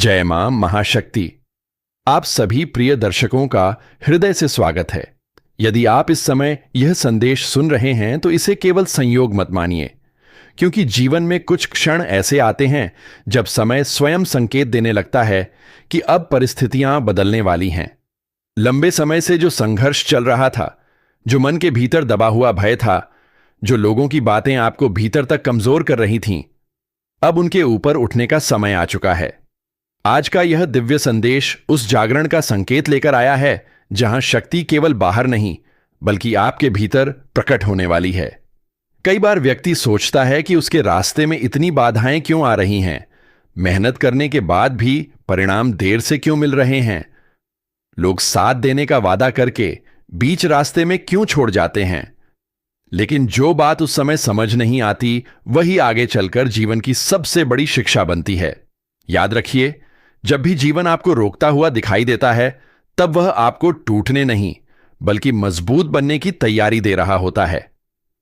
जय मां महाशक्ति। आप सभी प्रिय दर्शकों का हृदय से स्वागत है। यदि आप इस समय यह संदेश सुन रहे हैं तो इसे केवल संयोग मत मानिए, क्योंकि जीवन में कुछ क्षण ऐसे आते हैं जब समय स्वयं संकेत देने लगता है कि अब परिस्थितियां बदलने वाली हैं। लंबे समय से जो संघर्ष चल रहा था, जो मन के भीतर दबा हुआ भय था, जो लोगों की बातें आपको भीतर तक कमजोर कर रही थीं, अब उनके ऊपर उठने का समय आ चुका है। आज का यह दिव्य संदेश उस जागरण का संकेत लेकर आया है जहां शक्ति केवल बाहर नहीं बल्कि आपके भीतर प्रकट होने वाली है। कई बार व्यक्ति सोचता है कि उसके रास्ते में इतनी बाधाएं क्यों आ रही हैं, मेहनत करने के बाद भी परिणाम देर से क्यों मिल रहे हैं, लोग साथ देने का वादा करके बीच रास्ते में क्यों छोड़ जाते हैं। लेकिन जो बात उस समय समझ नहीं आती वही आगे चलकर जीवन की सबसे बड़ी शिक्षा बनती है। याद रखिए, जब भी जीवन आपको रोकता हुआ दिखाई देता है तब वह आपको टूटने नहीं बल्कि मजबूत बनने की तैयारी दे रहा होता है।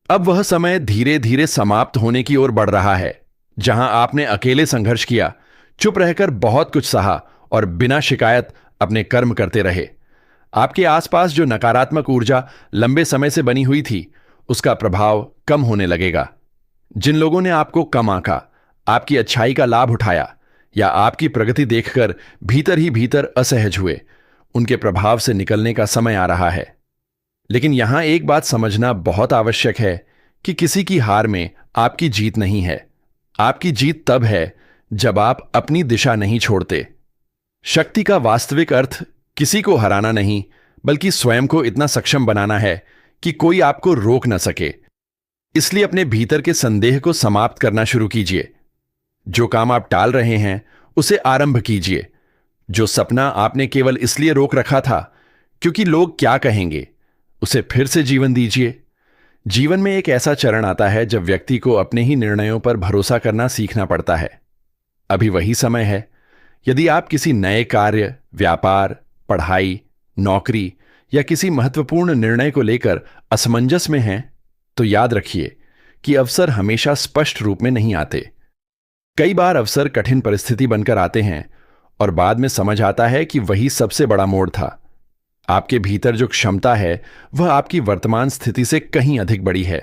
अब वह समय धीरे धीरे समाप्त होने की ओर बढ़ रहा है जहां आपने अकेले संघर्ष किया, चुप रहकर बहुत कुछ सहा और बिना शिकायत अपने कर्म करते रहे। आपके आसपास जो नकारात्मक ऊर्जा लंबे समय से बनी हुई थी, उसका प्रभाव कम होने लगेगा। जिन लोगों ने आपको कम आंका, आपकी अच्छाई का लाभ उठाया या आपकी प्रगति देखकर भीतर ही भीतर असहज हुए, उनके प्रभाव से निकलने का समय आ रहा है। लेकिन यहां एक बात समझना बहुत आवश्यक है कि किसी की हार में आपकी जीत नहीं है। आपकी जीत तब है जब आप अपनी दिशा नहीं छोड़ते। शक्ति का वास्तविक अर्थ किसी को हराना नहीं बल्कि स्वयं को इतना सक्षम बनाना है कि कोई आपको रोक न सके। इसलिए अपने भीतर के संदेह को समाप्त करना शुरू कीजिए। जो काम आप टाल रहे हैं उसे आरंभ कीजिए। जो सपना आपने केवल इसलिए रोक रखा था क्योंकि लोग क्या कहेंगे, उसे फिर से जीवन दीजिए। जीवन में एक ऐसा चरण आता है जब व्यक्ति को अपने ही निर्णयों पर भरोसा करना सीखना पड़ता है। अभी वही समय है। यदि आप किसी नए कार्य, व्यापार, पढ़ाई, नौकरी या किसी महत्वपूर्ण निर्णय को लेकर असमंजस में हैं, तो याद रखिए कि अवसर हमेशा स्पष्ट रूप में नहीं आते। कई बार अवसर कठिन परिस्थिति बनकर आते हैं और बाद में समझ आता है कि वही सबसे बड़ा मोड़ था। आपके भीतर जो क्षमता है वह आपकी वर्तमान स्थिति से कहीं अधिक बड़ी है।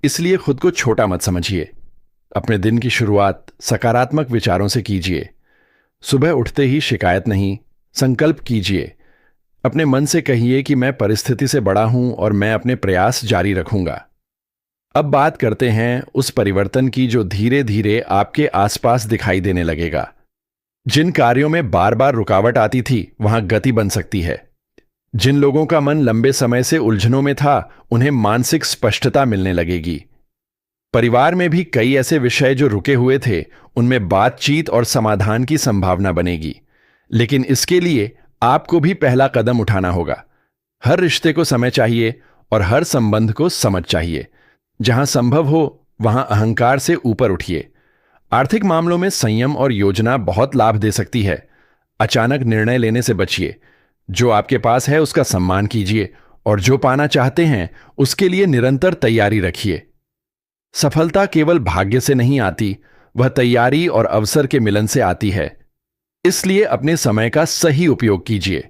इसलिए खुद को छोटा मत समझिए। अपने दिन की शुरुआत सकारात्मक विचारों से कीजिए। सुबह उठते ही शिकायत नहीं, संकल्प कीजिए। अपने मन से कहिए कि मैं परिस्थिति से बड़ा हूं और मैं अपने प्रयास जारी रखूंगा। अब बात करते हैं उस परिवर्तन की जो धीरे धीरे आपके आसपास दिखाई देने लगेगा। जिन कार्यों में बार बार रुकावट आती थी वहां गति बन सकती है। जिन लोगों का मन लंबे समय से उलझनों में था, उन्हें मानसिक स्पष्टता मिलने लगेगी। परिवार में भी कई ऐसे विषय जो रुके हुए थे, उनमें बातचीत और समाधान की संभावना बनेगी। लेकिन इसके लिए आपको भी पहला कदम उठाना होगा। हर रिश्ते को समय चाहिए और हर संबंध को समझ चाहिए। जहां संभव हो वहां अहंकार से ऊपर उठिए। आर्थिक मामलों में संयम और योजना बहुत लाभ दे सकती है। अचानक निर्णय लेने से बचिए। जो आपके पास है उसका सम्मान कीजिए और जो पाना चाहते हैं उसके लिए निरंतर तैयारी रखिए। सफलता केवल भाग्य से नहीं आती, वह तैयारी और अवसर के मिलन से आती है। इसलिए अपने समय का सही उपयोग कीजिए।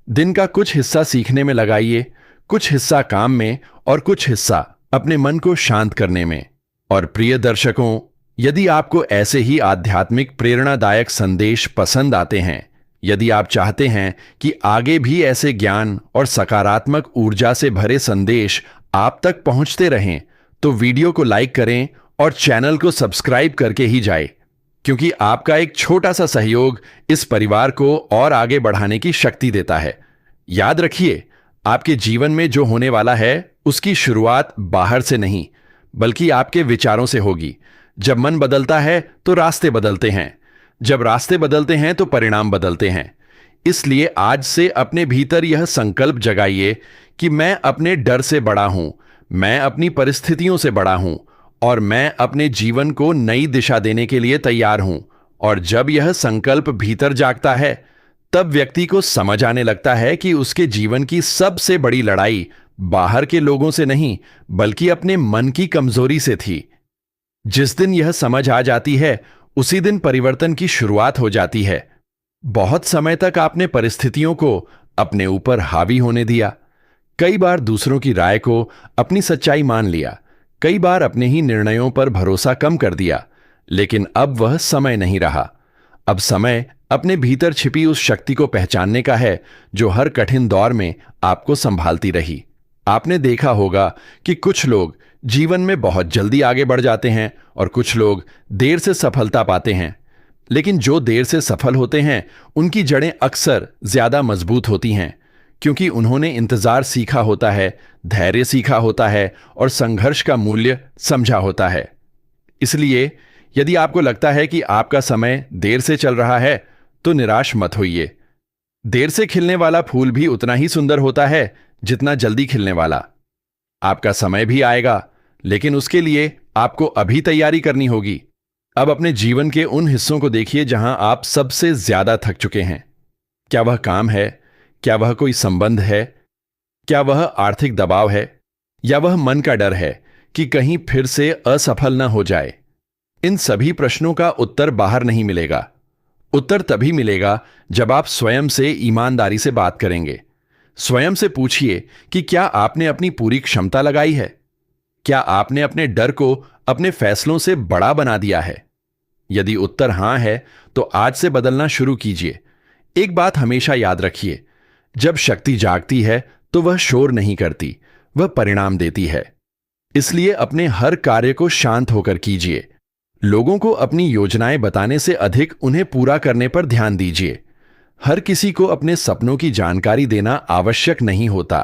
दिन का कुछ हिस्सा सीखने में लगाइए, कुछ हिस्सा काम में और कुछ हिस्सा अपने मन को शांत करने में। और प्रिय दर्शकों, यदि आपको ऐसे ही आध्यात्मिक प्रेरणादायक संदेश पसंद आते हैं, यदि आप चाहते हैं कि आगे भी ऐसे ज्ञान और सकारात्मक ऊर्जा से भरे संदेश आप तक पहुंचते रहें, तो वीडियो को लाइक करें और चैनल को सब्सक्राइब करके ही जाएं, क्योंकि आपका एक छोटा सा सहयोग इस परिवार को और आगे बढ़ाने की शक्ति देता है। याद रखिए, आपके जीवन में जो होने वाला है उसकी शुरुआत बाहर से नहीं बल्कि आपके विचारों से होगी। जब मन बदलता है तो रास्ते बदलते हैं, जब रास्ते बदलते हैं तो परिणाम बदलते हैं। इसलिए आज से अपने भीतर यह संकल्प जगाइए कि मैं अपने डर से बड़ा हूं, मैं अपनी परिस्थितियों से बड़ा हूं और मैं अपने जीवन को नई दिशा देने के लिए तैयार हूं। और जब यह संकल्प भीतर जागता है तब व्यक्ति को समझ आने लगता है कि उसके जीवन की सबसे बड़ी लड़ाई बाहर के लोगों से नहीं बल्कि अपने मन की कमजोरी से थी। जिस दिन यह समझ आ जाती है उसी दिन परिवर्तन की शुरुआत हो जाती है। बहुत समय तक आपने परिस्थितियों को अपने ऊपर हावी होने दिया। कई बार दूसरों की राय को अपनी सच्चाई मान लिया। कई बार अपने ही निर्णयों पर भरोसा कम कर दिया। लेकिन अब वह समय नहीं रहा। अब समय अपने भीतर छिपी उस शक्ति को पहचानने का है जो हर कठिन दौर में आपको संभालती रही। आपने देखा होगा कि कुछ लोग जीवन में बहुत जल्दी आगे बढ़ जाते हैं और कुछ लोग देर से सफलता पाते हैं। लेकिन जो देर से सफल होते हैं उनकी जड़ें अक्सर ज्यादा मजबूत होती हैं, क्योंकि उन्होंने इंतजार सीखा होता है, धैर्य सीखा होता है और संघर्ष का मूल्य समझा होता है। इसलिए यदि आपको लगता है कि आपका समय देर से चल रहा है तो निराश मत होइए। देर से खिलने वाला फूल भी उतना ही सुंदर होता है जितना जल्दी खिलने वाला। आपका समय भी आएगा, लेकिन उसके लिए आपको अभी तैयारी करनी होगी। अब अपने जीवन के उन हिस्सों को देखिए जहां आप सबसे ज्यादा थक चुके हैं। क्या वह काम है? क्या वह कोई संबंध है? क्या वह आर्थिक दबाव है? या वह मन का डर है कि कहीं फिर से असफल न हो जाए? इन सभी प्रश्नों का उत्तर बाहर नहीं मिलेगा। उत्तर तभी मिलेगा जब आप स्वयं से ईमानदारी से बात करेंगे। स्वयं से पूछिए कि क्या आपने अपनी पूरी क्षमता लगाई है? क्या आपने अपने डर को अपने फैसलों से बड़ा बना दिया है? यदि उत्तर हां है, तो आज से बदलना शुरू कीजिए। एक बात हमेशा याद रखिए, जब शक्ति जागती है तो वह शोर नहीं करती, वह परिणाम देती है। इसलिए अपने हर कार्य को शांत होकर कीजिए। लोगों को अपनी योजनाएं बताने से अधिक उन्हें पूरा करने पर ध्यान दीजिए। हर किसी को अपने सपनों की जानकारी देना आवश्यक नहीं होता।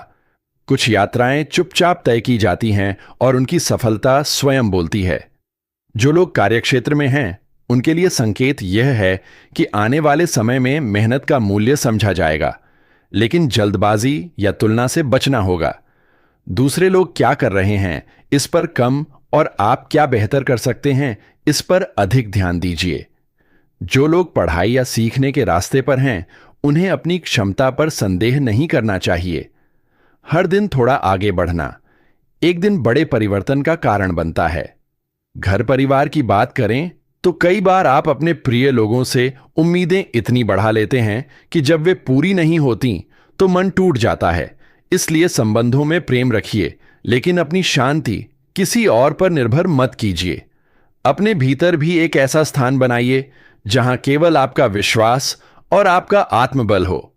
कुछ यात्राएं चुपचाप तय की जाती हैं और उनकी सफलता स्वयं बोलती है। जो लोग कार्यक्षेत्र में हैं, उनके लिए संकेत यह है कि आने वाले समय में मेहनत का मूल्य समझा जाएगा, लेकिन जल्दबाजी या तुलना से बचना होगा। दूसरे लोग क्या कर रहे हैं इस पर कम और आप क्या बेहतर कर सकते हैं इस पर अधिक ध्यान दीजिए। जो लोग पढ़ाई या सीखने के रास्ते पर हैं, उन्हें अपनी क्षमता पर संदेह नहीं करना चाहिए। हर दिन थोड़ा आगे बढ़ना एक दिन बड़े परिवर्तन का कारण बनता है। घर परिवार की बात करें तो कई बार आप अपने प्रिय लोगों से उम्मीदें इतनी बढ़ा लेते हैं कि जब वे पूरी नहीं होती तो मन टूट जाता है। इसलिए संबंधों में प्रेम रखिए, लेकिन अपनी शांति किसी और पर निर्भर मत कीजिए। अपने भीतर भी एक ऐसा स्थान बनाइए जहां केवल आपका विश्वास और आपका आत्मबल हो।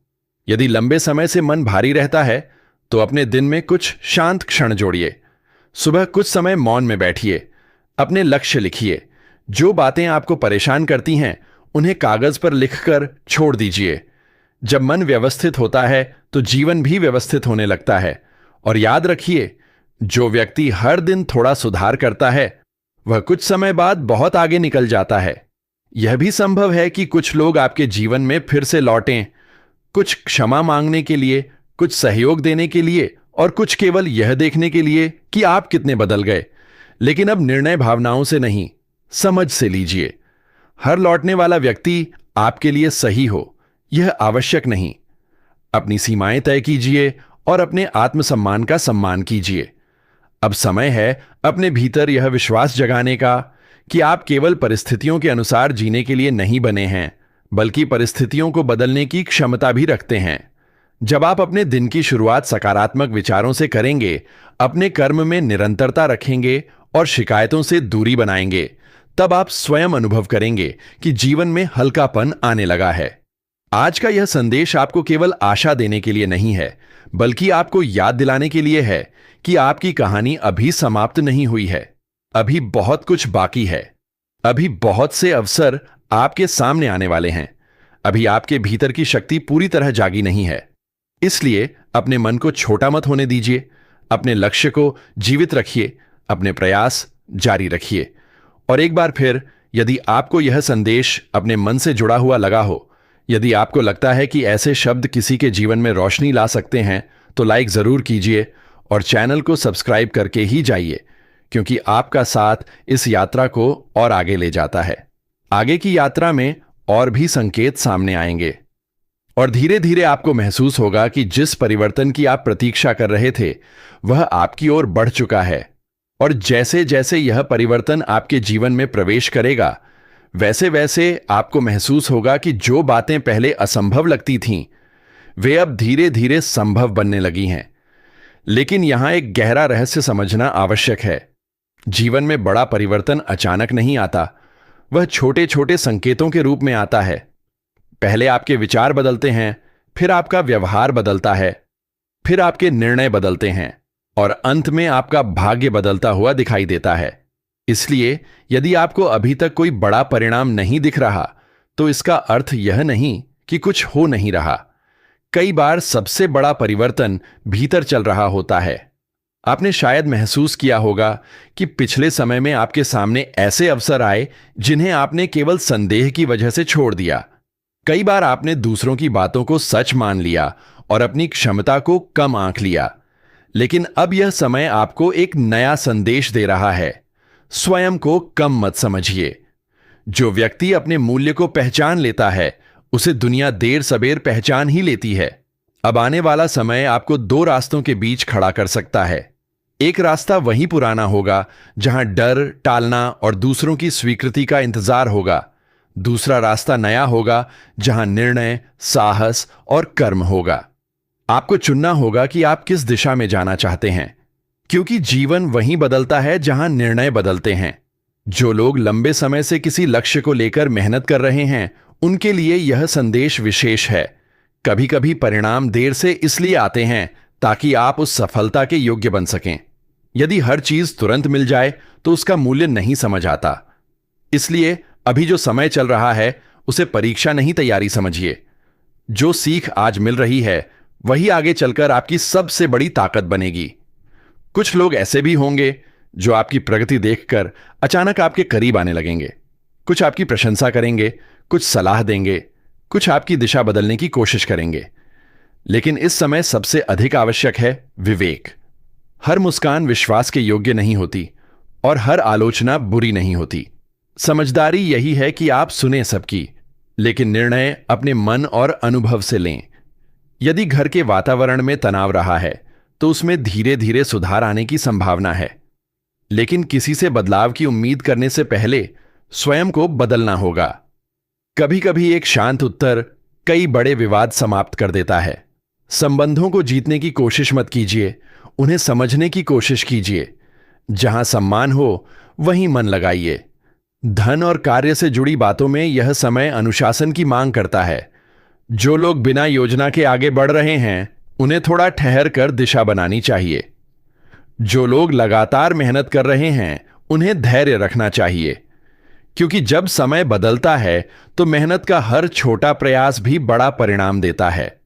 यदि लंबे समय से मन भारी रहता है तो अपने दिन में कुछ शांत क्षण जोड़िए। सुबह कुछ समय मौन में बैठिए, अपने लक्ष्य लिखिए। जो बातें आपको परेशान करती हैं उन्हें कागज पर लिखकर छोड़ दीजिए। जब मन व्यवस्थित होता है तो जीवन भी व्यवस्थित होने लगता है। और याद रखिए, जो व्यक्ति हर दिन थोड़ा सुधार करता है वह कुछ समय बाद बहुत आगे निकल जाता है। यह भी संभव है कि कुछ लोग आपके जीवन में फिर से लौटें, कुछ क्षमा मांगने के लिए, कुछ सहयोग देने के लिए और कुछ केवल यह देखने के लिए कि आप कितने बदल गए। लेकिन अब निर्णय भावनाओं से नहीं, समझ से लीजिए। हर लौटने वाला व्यक्ति आपके लिए सही हो, यह आवश्यक नहीं। अपनी सीमाएं तय कीजिए और अपने आत्मसम्मान का सम्मान कीजिए। अब समय है अपने भीतर यह विश्वास जगाने का कि आप केवल परिस्थितियों के अनुसार जीने के लिए नहीं बने हैं, बल्कि परिस्थितियों को बदलने की क्षमता भी रखते हैं। जब आप अपने दिन की शुरुआत सकारात्मक विचारों से करेंगे, अपने कर्म में निरंतरता रखेंगे और शिकायतों से दूरी बनाएंगे, तब आप स्वयं अनुभव करेंगे कि जीवन में हल्कापन आने लगा है। आज का यह संदेश आपको केवल आशा देने के लिए नहीं है, बल्कि आपको याद दिलाने के लिए है कि आपकी कहानी अभी समाप्त नहीं हुई है। अभी बहुत कुछ बाकी है। अभी बहुत से अवसर आपके सामने आने वाले हैं। अभी आपके भीतर की शक्ति पूरी तरह जागी नहीं है। इसलिए अपने मन को छोटा मत होने दीजिए। अपने लक्ष्य को जीवित रखिए, अपने प्रयास जारी रखिए। और एक बार फिर, यदि आपको यह संदेश अपने मन से जुड़ा हुआ लगा हो, यदि आपको लगता है कि ऐसे शब्द किसी के जीवन में रोशनी ला सकते हैं, तो लाइक जरूर कीजिए और चैनल को सब्सक्राइब करके ही जाइए, क्योंकि आपका साथ इस यात्रा को और आगे ले जाता है। आगे की यात्रा में और भी संकेत सामने आएंगे और धीरे धीरे आपको महसूस होगा कि जिस परिवर्तन की आप प्रतीक्षा कर रहे थे वह आपकी ओर बढ़ चुका है। और जैसे जैसे यह परिवर्तन आपके जीवन में प्रवेश करेगा, वैसे वैसे आपको महसूस होगा कि जो बातें पहले असंभव लगती थीं, वे अब धीरे धीरे संभव बनने लगी हैं। लेकिन यहां एक गहरा रहस्य समझना आवश्यक है। जीवन में बड़ा परिवर्तन अचानक नहीं आता, वह छोटे छोटे संकेतों के रूप में आता है। पहले आपके विचार बदलते हैं, फिर आपका व्यवहार बदलता है, फिर आपके निर्णय बदलते हैं और अंत में आपका भाग्य बदलता हुआ दिखाई देता है। इसलिए यदि आपको अभी तक कोई बड़ा परिणाम नहीं दिख रहा, तो इसका अर्थ यह नहीं कि कुछ हो नहीं रहा। कई बार सबसे बड़ा परिवर्तन भीतर चल रहा होता है। आपने शायद महसूस किया होगा कि पिछले समय में आपके सामने ऐसे अवसर आए जिन्हें आपने केवल संदेह की वजह से छोड़ दिया। कई बार आपने दूसरों की बातों को सच मान लिया और अपनी क्षमता को कम आंक लिया। लेकिन अब यह समय आपको एक नया संदेश दे रहा है। स्वयं को कम मत समझिए। जो व्यक्ति अपने मूल्य को पहचान लेता है, उसे दुनिया देर सबेर पहचान ही लेती है। अब आने वाला समय आपको दो रास्तों के बीच खड़ा कर सकता है। एक रास्ता वही पुराना होगा जहां डर, टालना और दूसरों की स्वीकृति का इंतजार होगा। दूसरा रास्ता नया होगा जहां निर्णय, साहस और कर्म होगा। आपको चुनना होगा कि आप किस दिशा में जाना चाहते हैं, क्योंकि जीवन वहीं बदलता है जहां निर्णय बदलते हैं। जो लोग लंबे समय से किसी लक्ष्य को लेकर मेहनत कर रहे हैं, उनके लिए यह संदेश विशेष है। कभी कभी परिणाम देर से इसलिए आते हैं ताकि आप उस सफलता के योग्य बन सकें। यदि हर चीज तुरंत मिल जाए तो उसका मूल्य नहीं समझ आता। इसलिए अभी जो समय चल रहा है, उसे परीक्षा नहीं, तैयारी समझिए। जो सीख आज मिल रही है, वही आगे चलकर आपकी सबसे बड़ी ताकत बनेगी। कुछ लोग ऐसे भी होंगे जो आपकी प्रगति देखकर अचानक आपके करीब आने लगेंगे। कुछ आपकी प्रशंसा करेंगे, कुछ सलाह देंगे, कुछ आपकी दिशा बदलने की कोशिश करेंगे। लेकिन इस समय सबसे अधिक आवश्यक है विवेक। हर मुस्कान विश्वास के योग्य नहीं होती और हर आलोचना बुरी नहीं होती। समझदारी यही है कि आप सुने सबकी, लेकिन निर्णय अपने मन और अनुभव से लें। यदि घर के वातावरण में तनाव रहा है, तो उसमें धीरे धीरे सुधार आने की संभावना है। लेकिन किसी से बदलाव की उम्मीद करने से पहले स्वयं को बदलना होगा। कभी कभी एक शांत उत्तर कई बड़े विवाद समाप्त कर देता है। संबंधों को जीतने की कोशिश मत कीजिए, उन्हें समझने की कोशिश कीजिए। जहां सम्मान हो, वहीं मन लगाइए। धन और कार्य से जुड़ी बातों में यह समय अनुशासन की मांग करता है। जो लोग बिना योजना के आगे बढ़ रहे हैं, उन्हें थोड़ा ठहर कर दिशा बनानी चाहिए। जो लोग लगातार मेहनत कर रहे हैं, उन्हें धैर्य रखना चाहिए, क्योंकि जब समय बदलता है तो मेहनत का हर छोटा प्रयास भी बड़ा परिणाम देता है।